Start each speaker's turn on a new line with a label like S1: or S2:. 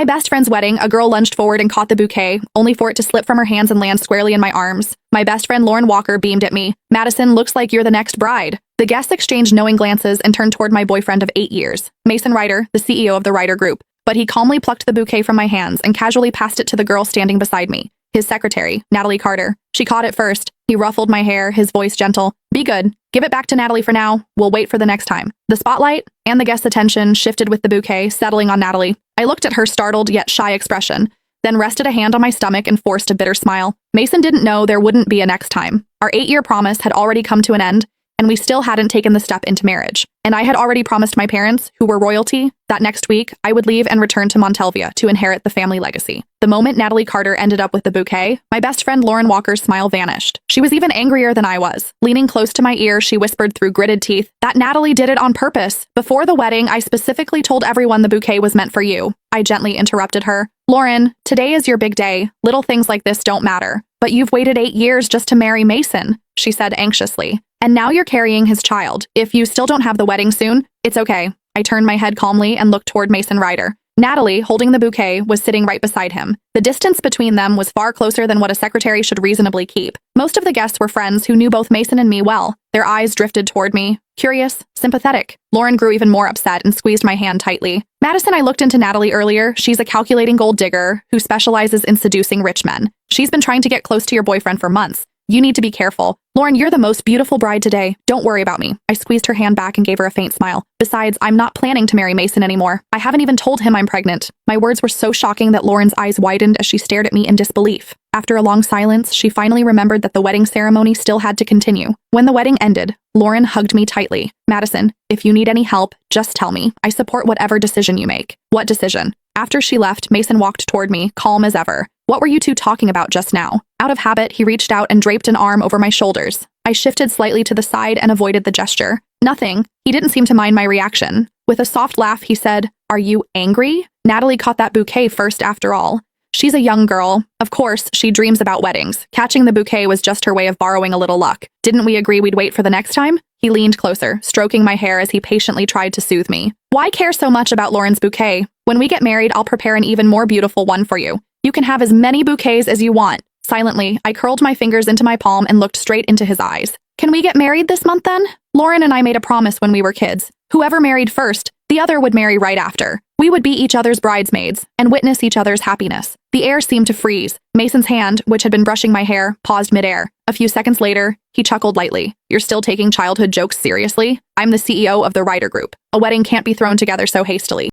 S1: my best friend's wedding, a girl lunged forward and caught the bouquet, only for it to slip from her hands and land squarely in my arms. My best friend Lauren Walker beamed at me. "Madison, looks like you're the next bride." The guests exchanged knowing glances and turned toward my boyfriend of 8 years, Mason Ryder, the CEO of the Ryder Group. But he calmly plucked the bouquet from my hands and casually passed it to the girl standing beside me, his secretary, Natalie Carter. She caught it first. He ruffled my hair, his voice gentle. "Be good. Give it back to Natalie for now. We'll wait for the next time." The spotlight and the guest's attention shifted with the bouquet, settling on Natalie. I looked at her startled yet shy expression, then rested a hand on my stomach and forced a bitter smile. Mason didn't know there wouldn't be a next time. Our 8-year promise had already come to an end, and we still hadn't taken the step into marriage. And I had already promised my parents, who were royalty, that next week I would leave and return to Montelvia to inherit the family legacy. The moment Natalie Carter ended up with the bouquet, my best friend Lauren Walker's smile vanished. She was even angrier than I was. Leaning close to my ear, she whispered through gritted teeth, "That Natalie did it on purpose. Before the wedding, I specifically told everyone the bouquet was meant for you." I gently interrupted her. "Lauren, today is your big day. Little things like this don't matter. But you've waited 8 years just to marry Mason," she said anxiously. "And now you're carrying his child. If you still don't have the wedding soon, it's okay." I turned my head calmly and looked toward Mason Ryder. Natalie, holding the bouquet, was sitting right beside him. The distance between them was far closer than what a secretary should reasonably keep. Most of the guests were friends who knew both Mason and me well. Their eyes drifted toward me, curious, sympathetic. Lauren grew even more upset and squeezed my hand tightly. "Madison, I looked into Natalie earlier. She's a calculating gold digger who specializes in seducing rich men. She's been trying to get close to your boyfriend for months. You need to be careful. Lauren, you're the most beautiful bride today. Don't worry about me." I squeezed her hand back and gave her a faint smile. "Besides, I'm not planning to marry Mason anymore. I haven't even told him I'm pregnant." My words were so shocking that Lauren's eyes widened as she stared at me in disbelief. After a long silence, she finally remembered that the wedding ceremony still had to continue. When the wedding ended, Lauren hugged me tightly. "Madison, if you need any help, just tell me. I support whatever decision you make." "What decision?" After she left, Mason walked toward me, calm as ever. "What were you two talking about just now?" Out of habit, he reached out and draped an arm over my shoulders. I shifted slightly to the side and avoided the gesture. "Nothing." He didn't seem to mind my reaction. With a soft laugh, he said, "Are you angry? Natalie caught that bouquet first after all. She's a young girl. Of course, she dreams about weddings. Catching the bouquet was just her way of borrowing a little luck. Didn't we agree we'd wait for the next time?" He leaned closer, stroking my hair as he patiently tried to soothe me. "Why care so much about Lauren's bouquet? When we get married, I'll prepare an even more beautiful one for you. You can have as many bouquets as you want." Silently, I curled my fingers into my palm and looked straight into his eyes. "Can we get married this month then?" Lauren and I made a promise when we were kids. Whoever married first, the other would marry right after. We would be each other's bridesmaids and witness each other's happiness. The air seemed to freeze. Mason's hand, which had been brushing my hair, paused midair. A few seconds later, he chuckled lightly. "You're still taking childhood jokes seriously? I'm the CEO of the Ryder Group. A wedding can't be thrown together so hastily."